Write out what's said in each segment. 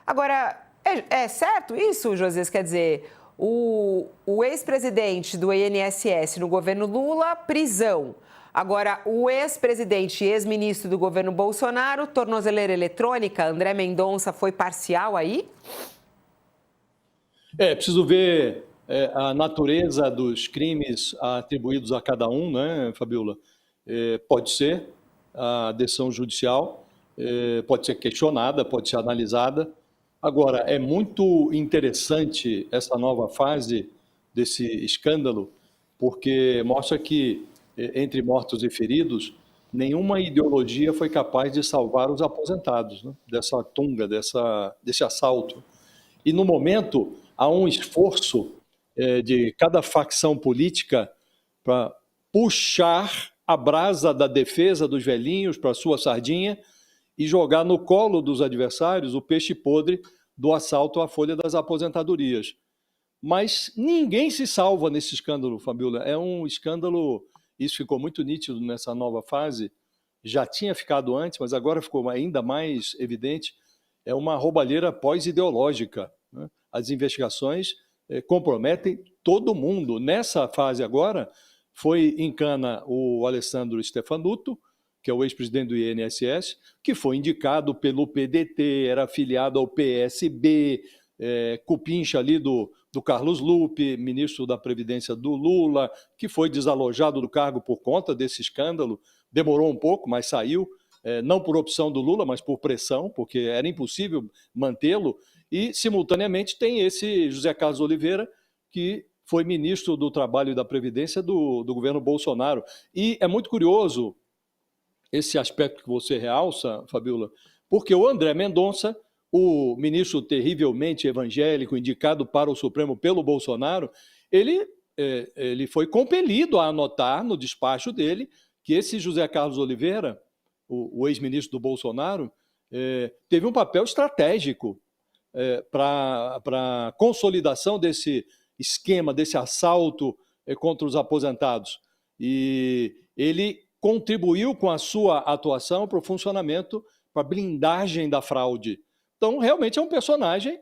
Agora, é certo isso, Josias? Quer dizer, o ex-presidente do INSS no governo Lula, prisão. Agora, o ex-presidente e ex-ministro do governo Bolsonaro, tornozeleira eletrônica, André Mendonça, foi parcial aí? Preciso ver a natureza dos crimes atribuídos a cada um, né, Fabiola? Pode ser a decisão judicial, pode ser questionada, pode ser analisada. Agora, é muito interessante essa nova fase desse escândalo, porque mostra que, entre mortos e feridos, nenhuma ideologia foi capaz de salvar os aposentados, né, dessa tunga, desse assalto. E, no momento, há um esforço de cada facção política para puxar a brasa da defesa dos velhinhos para a sua sardinha e jogar no colo dos adversários o peixe podre do assalto à folha das aposentadorias. Mas ninguém se salva nesse escândalo, Fabiola. É um escândalo, isso ficou muito nítido nessa nova fase, já tinha ficado antes, mas agora ficou ainda mais evidente, é uma roubalheira pós-ideológica, né? As investigações comprometem todo mundo. Nessa fase agora, foi em cana o Alessandro Stefanuto, que é o ex-presidente do INSS, que foi indicado pelo PDT, era afiliado ao PSB, cupincha ali do Carlos Lupe, ministro da Previdência do Lula, que foi desalojado do cargo por conta desse escândalo, demorou um pouco, mas saiu, não por opção do Lula, mas por pressão, porque era impossível mantê-lo, e, simultaneamente, tem esse José Carlos Oliveira, que foi ministro do Trabalho e da Previdência do governo Bolsonaro. E é muito curioso esse aspecto que você realça, Fabiola, porque o André Mendonça, o ministro terrivelmente evangélico indicado para o Supremo pelo Bolsonaro, ele foi compelido a anotar no despacho dele que esse José Carlos Oliveira, o ex-ministro do Bolsonaro, teve um papel estratégico para a consolidação desse esquema, desse assalto contra os aposentados. E ele contribuiu com a sua atuação para o funcionamento, para a blindagem da fraude. Então, realmente é um personagem.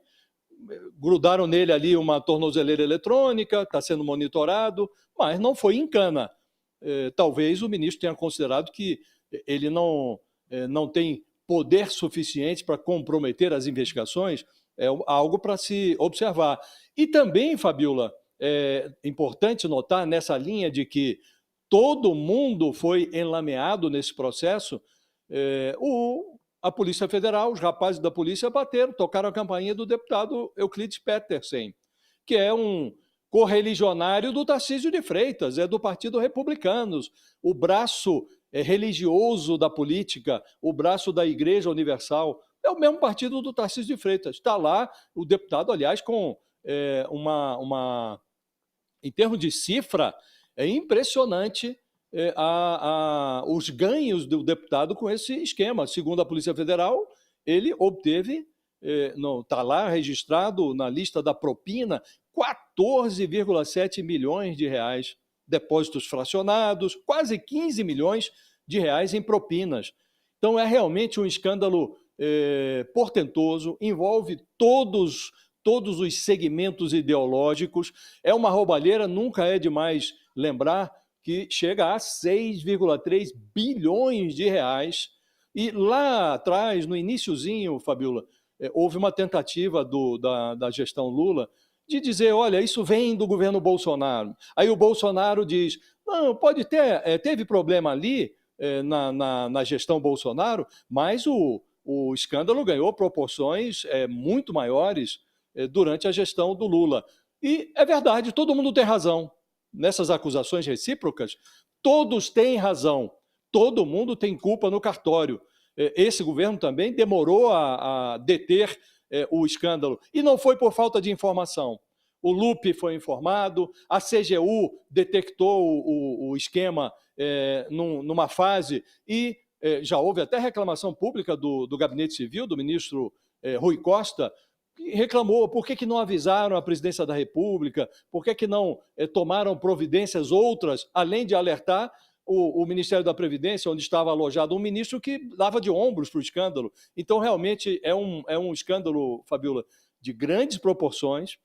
Grudaram nele ali uma tornozeleira eletrônica, está sendo monitorado, mas não foi em cana. Talvez o ministro tenha considerado que ele não tem poder suficiente para comprometer as investigações, é algo para se observar. E também, Fabiola, é importante notar nessa linha de que todo mundo foi enlameado nesse processo, a Polícia Federal, os rapazes da polícia bateram, tocaram a campainha do deputado Euclides Petersen, que é um correligionário do Tarcísio de Freitas, é do Partido Republicanos, o braço religioso da política, o braço da Igreja Universal, é o mesmo partido do Tarcísio de Freitas. Está lá o deputado, aliás, com em termos de cifra, é impressionante os ganhos do deputado com esse esquema. Segundo a Polícia Federal, ele obteve, está lá registrado na lista da propina, 14,7 milhões de reais, depósitos fracionados, quase 15 milhões de reais em propinas. Então, é realmente um escândalo portentoso, envolve todos os segmentos ideológicos. É uma roubalheira, nunca é demais lembrar que chega a 6,3 bilhões de reais. E lá atrás, no iniciozinho, Fabiola, houve uma tentativa da gestão Lula de dizer, olha, isso vem do governo Bolsonaro. Aí o Bolsonaro diz, não, pode ter, teve problema ali na gestão Bolsonaro, mas o escândalo ganhou proporções muito maiores durante a gestão do Lula. E é verdade, todo mundo tem razão. Nessas acusações recíprocas, todos têm razão. Todo mundo tem culpa no cartório. Esse governo também demorou a deter o escândalo. E não foi por falta de informação. O Lupe foi informado, a CGU detectou o esquema numa fase e já houve até reclamação pública do Gabinete Civil, do ministro Rui Costa, que reclamou por que não avisaram a presidência da República, por que não tomaram providências outras, além de alertar o Ministério da Previdência, onde estava alojado um ministro que dava de ombros para o escândalo. Então, realmente, é um escândalo, Fabiola, de grandes proporções,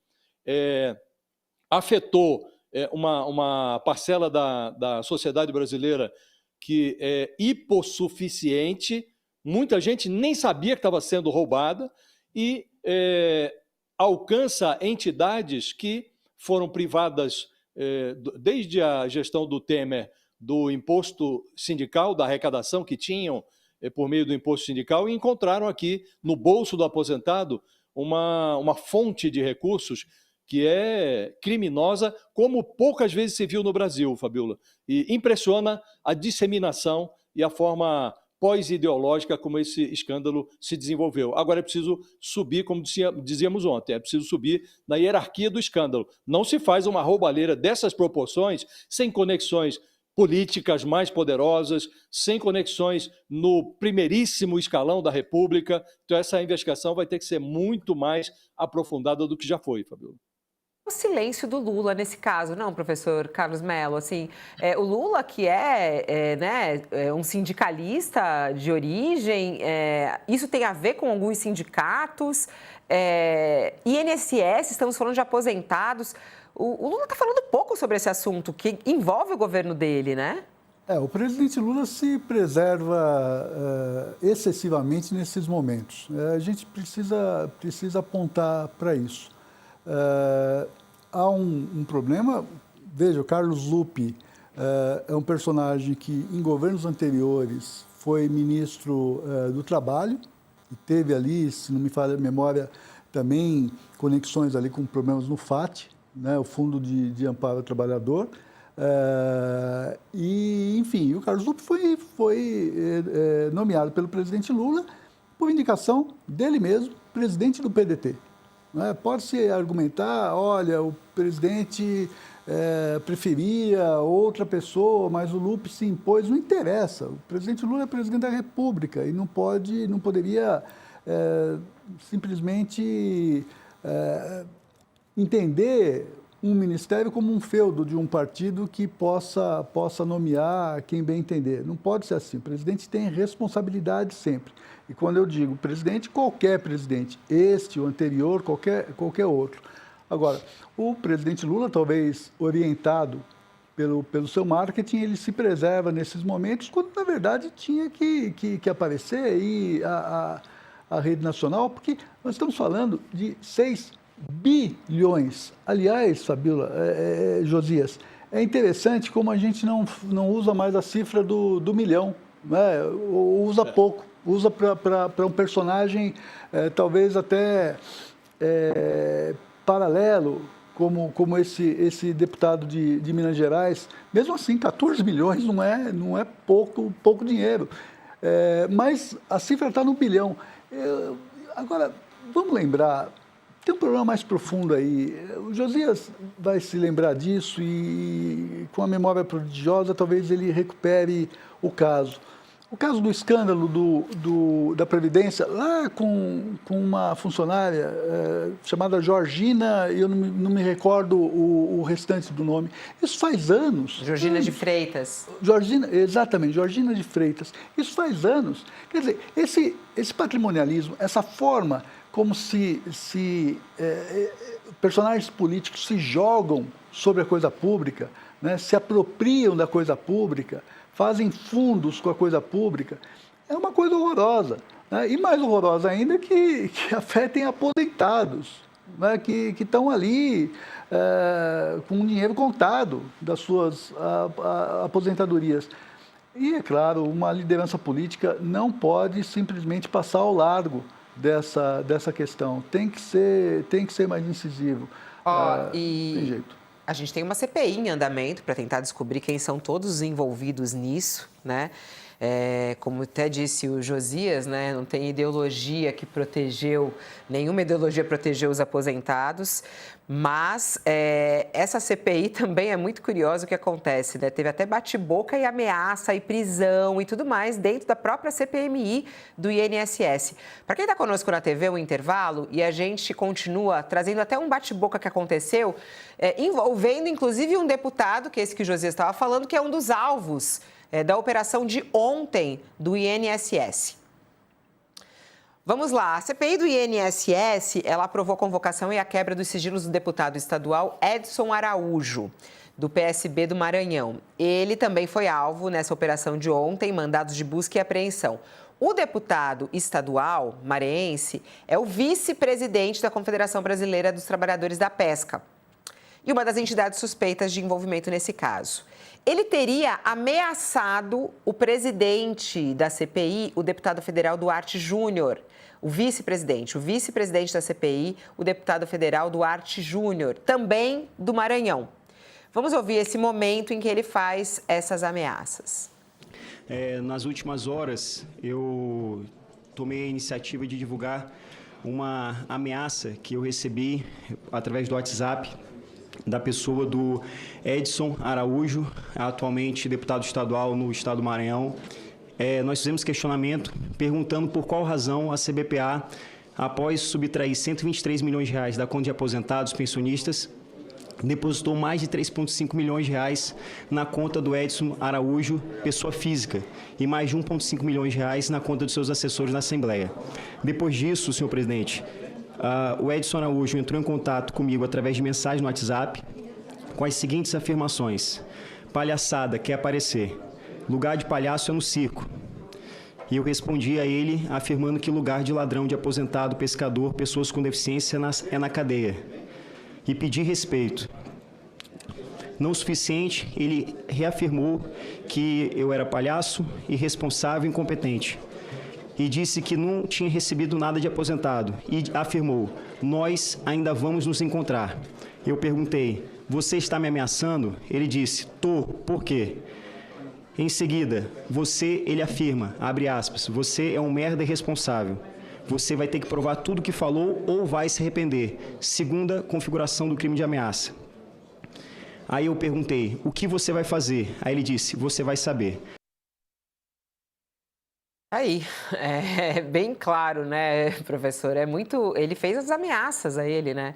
afetou uma parcela da sociedade brasileira que é hipossuficiente, muita gente nem sabia que estava sendo roubada e alcança entidades que foram privadas, desde a gestão do Temer, do imposto sindical, da arrecadação que tinham por meio do imposto sindical, e encontraram aqui no bolso do aposentado uma fonte de recursos que é criminosa, como poucas vezes se viu no Brasil, Fabiola. E impressiona a disseminação e a forma pós-ideológica como esse escândalo se desenvolveu. Agora é preciso subir, como dizíamos ontem, é preciso subir na hierarquia do escândalo. Não se faz uma roubalheira dessas proporções sem conexões políticas mais poderosas, sem conexões no primeiríssimo escalão da República. Então essa investigação vai ter que ser muito mais aprofundada do que já foi, Fabiola. O silêncio do Lula nesse caso, não, professor Carlos Mello? Assim, o Lula, que é um sindicalista de origem, isso tem a ver com alguns sindicatos, INSS, estamos falando de aposentados. O Lula está falando pouco sobre esse assunto, que envolve o governo dele, né? O presidente Lula se preserva excessivamente nesses momentos. A gente precisa apontar para isso. Há um problema. Veja, o Carlos Lupe é um personagem que, em governos anteriores, foi ministro do Trabalho e teve ali, se não me falha a memória, também conexões ali com problemas no FAT, né, o Fundo de Amparo ao Trabalhador. E, enfim, o Carlos Lupe foi nomeado pelo presidente Lula por indicação dele mesmo, presidente do PDT. Pode-se argumentar, olha, o presidente preferia outra pessoa, mas o Lupe se impôs, não interessa. O presidente Lula é presidente da República e não poderia simplesmente entender um ministério como um feudo de um partido que possa nomear quem bem entender. Não pode ser assim. O presidente tem responsabilidade sempre. E quando eu digo presidente, qualquer presidente, este, o anterior, qualquer outro. Agora, o presidente Lula, talvez orientado pelo seu marketing, ele se preserva nesses momentos, quando na verdade tinha que aparecer e a rede nacional, porque nós estamos falando de 6 bilhões. Aliás, Fabiola, Josias, é interessante como a gente não usa mais a cifra do milhão, né? Ou usa pouco, usa para um personagem talvez até paralelo, como esse deputado de Minas Gerais. Mesmo assim, 14 bilhões não é pouco dinheiro, mas a cifra está no bilhão. Agora, vamos lembrar, tem um problema mais profundo aí. O Josias vai se lembrar disso e, com a memória prodigiosa, talvez ele recupere o caso. O caso do escândalo da Previdência, lá com uma funcionária chamada Georgina, eu não me recordo o restante do nome. Isso faz anos. Georgina de Freitas. Exatamente, Georgina de Freitas. Isso faz anos. Quer dizer, esse patrimonialismo, essa forma como se personagens políticos se jogam sobre a coisa pública, né, se apropriam da coisa pública, fazem fundos com a coisa pública, é uma coisa horrorosa. Né? E mais horrorosa ainda que afetem aposentados, né, que estão ali com o dinheiro contado das suas aposentadorias. E, é claro, uma liderança política não pode simplesmente passar ao largo dessa questão. Tem que ser mais incisivo. Tem jeito. A gente tem uma CPI em andamento para tentar descobrir quem são todos os envolvidos nisso, né? Como até disse o Josias, né, não tem ideologia que protegeu, nenhuma ideologia protegeu os aposentados, mas essa CPI também é muito curioso o que acontece, né? Teve até bate-boca e ameaça e prisão e tudo mais dentro da própria CPMI do INSS. Para quem está conosco na TV, o intervalo, e a gente continua trazendo até um bate-boca que aconteceu, envolvendo inclusive um deputado, que é esse que o Josias estava falando, que é um dos alvos da operação de ontem do INSS. Vamos lá, a CPI do INSS, ela aprovou a convocação e a quebra dos sigilos do deputado estadual Edson Araújo, do PSB do Maranhão. Ele também foi alvo nessa operação de ontem, mandados de busca e apreensão. O deputado estadual maranhense é o vice-presidente da Confederação Brasileira dos Trabalhadores da Pesca e uma das entidades suspeitas de envolvimento nesse caso. Ele teria ameaçado o presidente da CPI, o deputado federal Duarte Júnior, o vice-presidente da CPI, o deputado federal Duarte Júnior, também do Maranhão. Vamos ouvir esse momento em que ele faz essas ameaças. Nas últimas horas, eu tomei a iniciativa de divulgar uma ameaça que eu recebi através do WhatsApp da pessoa do Edson Araújo, atualmente deputado estadual no estado do Maranhão. Nós fizemos questionamento perguntando por qual razão a CBPA, após subtrair 123 milhões de reais da conta de aposentados pensionistas, depositou mais de 3,5 milhões de reais na conta do Edson Araújo, pessoa física, e mais de 1,5 milhões de reais na conta dos seus assessores na Assembleia. Depois disso, senhor presidente, o Edson Araújo entrou em contato comigo através de mensagem no WhatsApp com as seguintes afirmações: palhaçada, quer aparecer, lugar de palhaço é no circo. E eu respondi a ele afirmando que lugar de ladrão, de aposentado, pescador, pessoas com deficiência é na cadeia. E pedi respeito. Não o suficiente, ele reafirmou que eu era palhaço, irresponsável e incompetente. E disse que não tinha recebido nada de aposentado. E afirmou, nós ainda vamos nos encontrar. Eu perguntei, você está me ameaçando? Ele disse, tô, por quê? Em seguida, ele afirma, abre aspas, você é um merda irresponsável. Você vai ter que provar tudo o que falou ou vai se arrepender. Segunda configuração do crime de ameaça. Aí eu perguntei, o que você vai fazer? Aí ele disse, você vai saber. Aí, é bem claro, né, professor? Ele fez as ameaças a ele, né?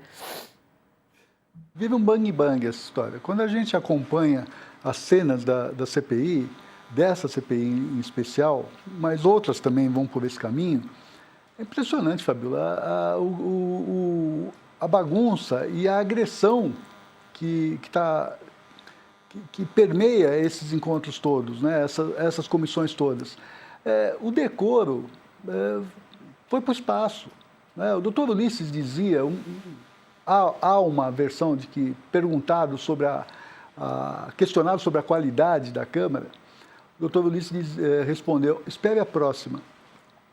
Vive um bang-bang essa história. Quando a gente acompanha as cenas da CPI, dessa CPI em especial, mas outras também vão por esse caminho, é impressionante, Fabiola, a bagunça e a agressão que permeia esses encontros todos, né? essas comissões todas. O decoro foi para o espaço. Né? O doutor Ulisses dizia, há uma versão de que, questionado sobre a qualidade da Câmara, o doutor Ulisses respondeu, espere a próxima.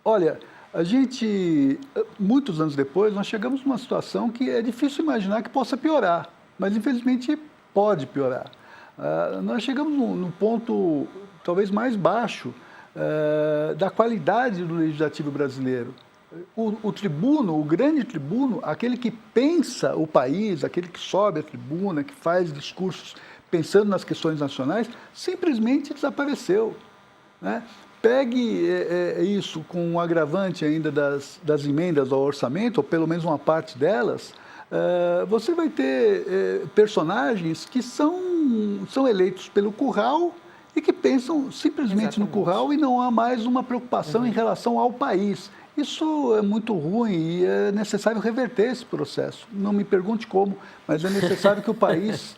Olha, muitos anos depois, nós chegamos numa situação que é difícil imaginar que possa piorar, mas infelizmente pode piorar. Nós chegamos num ponto talvez mais baixo da qualidade do legislativo brasileiro. O tribuno, o grande tribuno, aquele que pensa o país, aquele que sobe a tribuna, que faz discursos pensando nas questões nacionais, simplesmente desapareceu, né? Pegue isso com um agravante ainda das emendas ao orçamento, ou pelo menos uma parte delas, você vai ter personagens que são eleitos pelo curral e que pensam simplesmente no curral e não há mais uma preocupação em relação ao país. Isso é muito ruim e é necessário reverter esse processo. Não me pergunte como, mas é necessário que o país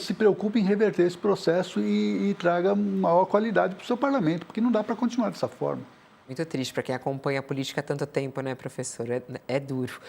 se preocupe em reverter esse processo e traga maior qualidade para o seu parlamento, porque não dá para continuar dessa forma. Muito triste para quem acompanha a política há tanto tempo, né, professor? É duro.